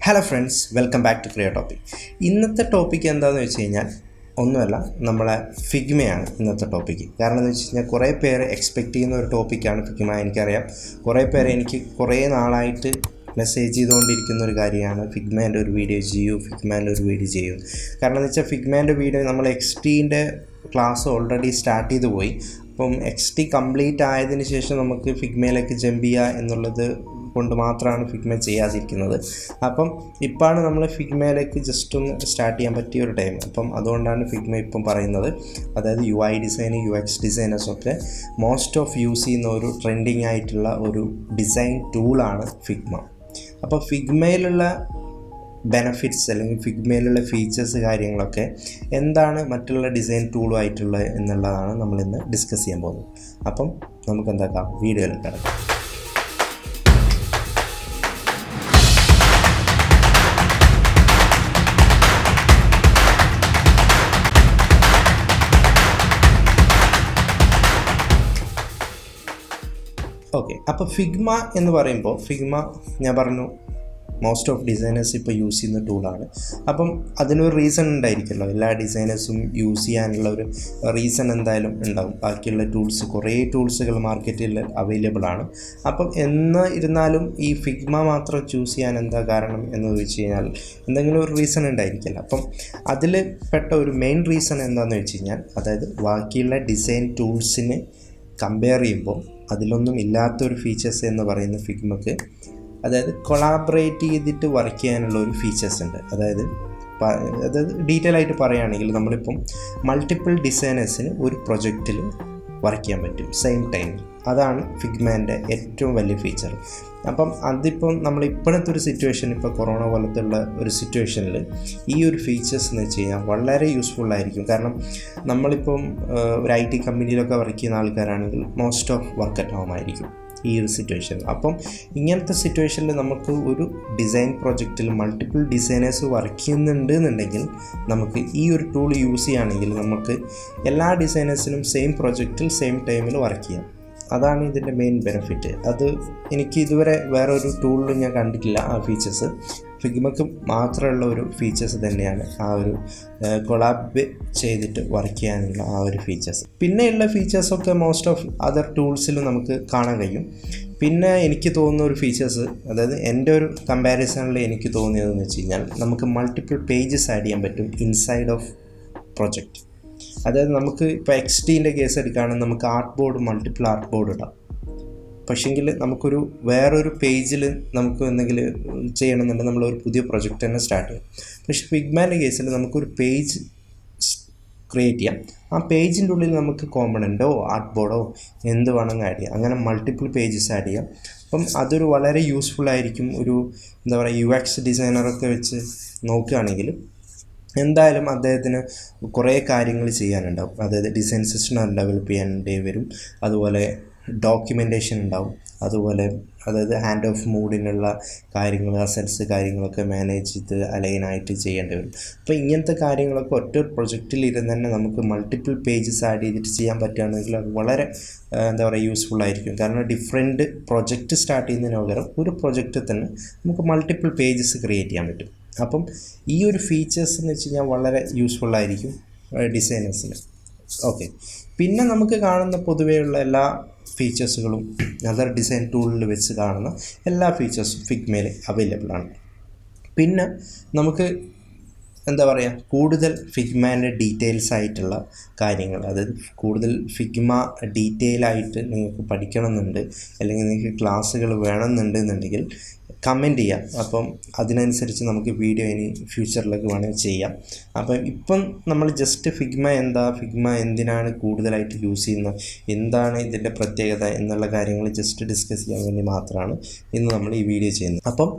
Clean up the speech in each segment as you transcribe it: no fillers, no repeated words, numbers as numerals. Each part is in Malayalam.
Hello friends, welcome back to create topic. ഇന്നത്തെ ടോപ്പിക്ക് എന്താണെന്ന് വെച്ച് കഴിഞ്ഞാൽ ഒന്നുമല്ല, നമ്മളെ ഫിഗ്മയാണ് ഇന്നത്തെ ടോപ്പിക്ക്. കാരണം എന്ന് വെച്ച് കഴിഞ്ഞാൽ കുറേ പേര് എക്സ്പെക്റ്റ് ചെയ്യുന്ന ഒരു ടോപ്പിക്കാണ് ഫിഗ്മ. എനിക്കറിയാം കുറേ പേര് എനിക്ക് കുറേ നാളായിട്ട് മെസ്സേജ് ചെയ്തുകൊണ്ടിരിക്കുന്ന ഒരു കാര്യമാണ് ഫിഗ്മേൻ്റെ ഒരു വീഡിയോ ചെയ്യൂ, ഫിഗ്മേൻ്റെ ഒരു വീഡിയോ ചെയ്യൂ. കാരണം എന്ന് വെച്ചാൽ ഫിഗ്മേൻ്റെ വീഡിയോ നമ്മൾ XDൻ്റെ ക്ലാസ് ഓൾറെഡി സ്റ്റാർട്ട് ചെയ്ത് പോയി. അപ്പം XD കംപ്ലീറ്റ് ആയതിനു ശേഷം നമുക്ക് ഫിഗ്മയിലേക്ക് ജമ്പ് ചെയ്യുക എന്നുള്ളത് കൊണ്ട് മാത്രമാണ് ഫിഗ്മ ചെയ്യാതിരിക്കുന്നത്. അപ്പം ഇപ്പോഴാണ് നമ്മൾ ഫിഗ്മയിലേക്ക് ജസ്റ്റ് ഒന്ന് സ്റ്റാർട്ട് ചെയ്യാൻ പറ്റിയ ഒരു ടൈം. അപ്പം അതുകൊണ്ടാണ് ഫിഗ്മ ഇപ്പം പറയുന്നത്. അതായത് UI ഡിസൈന്, UX ഡിസൈനേഴ്സൊക്കെ മോസ്റ്റ് ഓഫ് യൂസ് ചെയ്യുന്ന ഒരു ട്രെൻഡിങ് ആയിട്ടുള്ള ഒരു ഡിസൈൻ ടൂളാണ് ഫിഗ്മ. അപ്പോൾ ഫിഗ്മയിലുള്ള ബെനഫിറ്റ്സ് അല്ലെങ്കിൽ ഫിഗ്മയിലുള്ള ഫീച്ചേഴ്സ് കാര്യങ്ങളൊക്കെ എന്താണ് മറ്റുള്ള ഡിസൈൻ ടൂളുമായിട്ടുള്ളത് എന്നുള്ളതാണ് നമ്മളിന്ന് ഡിസ്കസ് ചെയ്യാൻ പോകുന്നത്. അപ്പം നമുക്ക് എന്താക്കാം, വീഡിയോയിൽ കിടക്കാം. ഓക്കെ, അപ്പോൾ ഫിഗ്മ എന്ന് പറയുമ്പോൾ ഫിഗ്മ ഞാൻ പറഞ്ഞു മോസ്റ്റ് ഓഫ് ഡിസൈനേഴ്സ് ഇപ്പോൾ യൂസ് ചെയ്യുന്ന ടൂളാണ്. അപ്പം അതിനൊരു റീസൺ ഉണ്ടായിരിക്കുമല്ലോ. എല്ലാ ഡിസൈനേഴ്സും യൂസ് ചെയ്യാനുള്ള ഒരു റീസൺ എന്തായാലും ഉണ്ടാവും. ബാക്കിയുള്ള കുറേ ടൂൾസുകൾ മാർക്കറ്റിൽ അവൈലബിൾ ആണ്. അപ്പം ഇരുന്നാലും ഈ ഫിഗ്മ മാത്രം ചൂസ് ചെയ്യാൻ എന്താ കാരണം എന്ന് ചോദിച്ചു കഴിഞ്ഞാൽ എന്തെങ്കിലും ഒരു റീസൺ ഉണ്ടായിരിക്കില്ല. അപ്പം അതിൽ പെട്ട ഒരു മെയിൻ റീസൺ എന്താണെന്ന് വെച്ച് കഴിഞ്ഞാൽ, അതായത് ബാക്കിയുള്ള ഡിസൈൻ ടൂൾസിന് കമ്പയർ ചെയ്യുമ്പോൾ അതിലൊന്നും ഇല്ലാത്തൊരു ഫീച്ചേഴ്സ് എന്ന് പറയുന്ന ഫിഗ്മക്ക്, അതായത് കൊളാബറേറ്റ് ചെയ്തിട്ട് വർക്ക് ചെയ്യാനുള്ള ഒരു ഫീച്ചേഴ്സ് ഉണ്ട്. അതായത് ഡീറ്റെയിൽ ആയിട്ട് പറയുകയാണെങ്കിൽ നമ്മളിപ്പം മൾട്ടിപ്പിൾ ഡിസൈനേഴ്സിന് ഒരു പ്രൊജക്റ്റിൽ വർക്ക് ചെയ്യാൻ പറ്റും സെയിം ടൈമിൽ. അതാണ് ഫിഗ്മേൻ്റെ ഏറ്റവും വലിയ ഫീച്ചർ. അപ്പം അതിപ്പം നമ്മൾ ഇപ്പോഴത്തെ ഒരു സിറ്റുവേഷൻ, ഇപ്പോൾ കൊറോണ പോലത്തുള്ള ഒരു സിറ്റുവേഷനിൽ ഈ ഒരു ഫീച്ചേഴ്സ് എന്ന് വെച്ച് കഴിഞ്ഞാൽ വളരെ യൂസ്ഫുള്ളായിരിക്കും. കാരണം നമ്മളിപ്പം ഒരു IT കമ്പനിയിലൊക്കെ വർക്ക് ചെയ്യുന്ന ആൾക്കാരാണെങ്കിൽ most of work at home ആയിരിക്കും ഈ ഒരു സിറ്റുവേഷൻ. അപ്പം ഇങ്ങനത്തെ സിറ്റുവേഷനിൽ നമുക്ക് ഒരു ഡിസൈൻ പ്രൊജക്റ്റിൽ മൾട്ടിപ്പിൾ ഡിസൈനേഴ്സ് വർക്ക് ചെയ്യുന്നുണ്ട് എന്നുണ്ടെങ്കിൽ നമുക്ക് ഈ ഒരു ടൂൾ യൂസ് ചെയ്യുകയാണെങ്കിൽ നമുക്ക് എല്ലാ ഡിസൈനേഴ്സിനും സെയിം പ്രൊജക്റ്റിൽ സെയിം ടൈമിൽ വർക്ക് ചെയ്യാം. അതാണ് ഇതിൻ്റെ മെയിൻ ബെനിഫിറ്റ്. അത് എനിക്ക് ഇതുവരെ വേറൊരു ടൂളിലും ഞാൻ കണ്ടിട്ടില്ല. ആ ഫീച്ചേഴ്സ് ഫിഗ്മക്ക് മാത്രമുള്ള ഒരു ഫീച്ചേഴ്സ് തന്നെയാണ് ആ ഒരു കൊളാബ് ചെയ്തിട്ട് വർക്ക് ചെയ്യാനുള്ള ആ ഒരു ഫീച്ചേഴ്സ്. പിന്നെയുള്ള ഫീച്ചേഴ്സൊക്കെ മോസ്റ്റ് ഓഫ് അതർ ടൂൾസിലും നമുക്ക് കാണാൻ കഴിയും. പിന്നെ എനിക്ക് തോന്നുന്ന ഒരു ഫീച്ചേഴ്സ്, അതായത് എൻ്റെ ഒരു കമ്പാരിസണിൽ എനിക്ക് തോന്നിയതെന്ന് വെച്ച് കഴിഞ്ഞാൽ, നമുക്ക് മൾട്ടിപ്പിൾ പേജസ് ആഡ് ചെയ്യാൻ പറ്റും ഇൻസൈഡ് ഓഫ് പ്രൊജക്റ്റ്. അതായത് നമുക്ക് ഇപ്പോൾ XDൻ്റെ കേസ് എടുക്കുകയാണെങ്കിൽ നമുക്ക് മൾട്ടിപ്പിൾ ആർട്ട് ബോർഡ് ഇടാം. പക്ഷേങ്കിൽ നമുക്കൊരു വേറൊരു പേജിൽ നമുക്ക് എന്തെങ്കിലും ചെയ്യണമെന്നുണ്ടെങ്കിൽ നമ്മളൊരു പുതിയ പ്രൊജക്റ്റ് തന്നെ സ്റ്റാർട്ട് ചെയ്യും. പക്ഷേ ഫിഗ്മേൻ്റെ കേസിൽ നമുക്കൊരു പേജ് ക്രിയേറ്റ് ചെയ്യാം. ആ പേജിൻ്റെ ഉള്ളിൽ നമുക്ക് കോമ്പണൻറ്റോ ആർട്ട് ബോർഡോ എന്ത് വേണമെങ്കിൽ ആഡ് ചെയ്യാം. അങ്ങനെ മൾട്ടിപ്പിൾ പേജസ് ആഡ് ചെയ്യാം. അപ്പം അതൊരു വളരെ യൂസ്ഫുള്ളായിരിക്കും. ഒരു എന്താ പറയുക, UX ഡിസൈനറൊക്കെ വെച്ച് നോക്കുകയാണെങ്കിൽ എന്തായാലും അദ്ദേഹത്തിന് കുറേ കാര്യങ്ങൾ ചെയ്യാനുണ്ടാവും. അതായത് ഡിസൈൻ സിസ്റ്റം ഡെവലപ്പ് ചെയ്യേണ്ടി വരും, അതുപോലെ ഡോക്യുമെൻറ്റേഷൻ ഉണ്ടാവും, അതുപോലെ അതായത് ഹാൻഡ് ഓഫ് മൂഡിനുള്ള കാര്യങ്ങൾ, അസറ്റ്സ് കാര്യങ്ങളൊക്കെ മാനേജ് ചെയ്ത് അലൈനായിട്ട് ചെയ്യേണ്ടി വരും. അപ്പോൾ ഇങ്ങനത്തെ കാര്യങ്ങളൊക്കെ ഒറ്റ പ്രൊജക്റ്റിൽ ഇരുന്ന് തന്നെ നമുക്ക് മൾട്ടിപ്പിൾ പേജസ് ആഡ് ചെയ്തിട്ട് ചെയ്യാൻ പറ്റുകയാണെങ്കിൽ അത് വളരെ എന്താ പറയുക യൂസ്ഫുള്ളായിരിക്കും. കാരണം ഡിഫറെൻറ്റ് പ്രൊജക്റ്റ് സ്റ്റാർട്ട് ചെയ്യുന്നതിന് പകരം ഒരു പ്രൊജക്റ്റിൽ തന്നെ നമുക്ക് മൾട്ടിപ്പിൾ പേജസ് ക്രിയേറ്റ് ചെയ്യാൻ പറ്റും. അപ്പം ഈ ഒരു ഫീച്ചേഴ്സ് എന്ന് വെച്ച് കഴിഞ്ഞാൽ വളരെ യൂസ്ഫുള്ളായിരിക്കും ഡിസൈനേഴ്സിന്. ഓക്കെ, പിന്നെ നമുക്ക് കാണുന്ന പൊതുവെയുള്ള എല്ലാ ഫീച്ചേഴ്സുകളും അതർ ഡിസൈൻ ടൂളിൽ വെച്ച് കാണുന്ന എല്ലാ ഫീച്ചേഴ്സും ഫിഗ്മയിൽ അവൈലബിൾ ആണ്. പിന്നെ നമുക്ക് എന്താ പറയുക, കൂടുതൽ ഫിഗ്മേൻ്റെ ഡീറ്റെയിൽസ് ആയിട്ടുള്ള കാര്യങ്ങൾ, അതായത് കൂടുതൽ ഫിഗ്മ ഡീറ്റെയിൽ ആയിട്ട് നിങ്ങൾക്ക് പഠിക്കണമെന്നുണ്ട് അല്ലെങ്കിൽ നിങ്ങൾക്ക് ക്ലാസ്സുകൾ വേണമെന്നുണ്ടെന്നുണ്ടെങ്കിൽ കമൻറ്റ് ചെയ്യാം. അപ്പം അതിനനുസരിച്ച് നമുക്ക് വീഡിയോ ഇനി ഫ്യൂച്ചറിലേക്ക് വേണമെങ്കിൽ ചെയ്യാം. അപ്പം ഇപ്പം നമ്മൾ ജസ്റ്റ് ഫിഗ്മ എന്തിനാണ് കൂടുതലായിട്ട് യൂസ് ചെയ്യുന്നത്, എന്താണ് ഇതിൻ്റെ പ്രത്യേകത എന്നുള്ള കാര്യങ്ങൾ ജസ്റ്റ് ഡിസ്കസ് ചെയ്യാൻ വേണ്ടി മാത്രമാണ് ഇന്ന് നമ്മൾ ഈ വീഡിയോ ചെയ്യുന്നത്. അപ്പം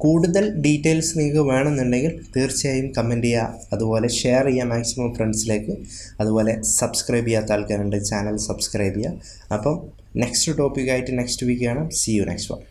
കൂടുതൽ ഡീറ്റെയിൽസ് നിങ്ങൾക്ക് വേണമെന്നുണ്ടെങ്കിൽ തീർച്ചയായും കമൻറ്റ് ചെയ്യുക, അതുപോലെ ഷെയർ ചെയ്യുക മാക്സിമം ഫ്രണ്ട്സിലേക്ക്. അതുപോലെ സബ്സ്ക്രൈബ് ചെയ്യാത്ത ആൾക്കാരുണ്ട്, ചാനൽ സബ്സ്ക്രൈബ് ചെയ്യുക. അപ്പം നെക്സ്റ്റ് ടോപ്പിക്കായിട്ട് നെക്സ്റ്റ് വീക്ക് കാണാം. See you next one.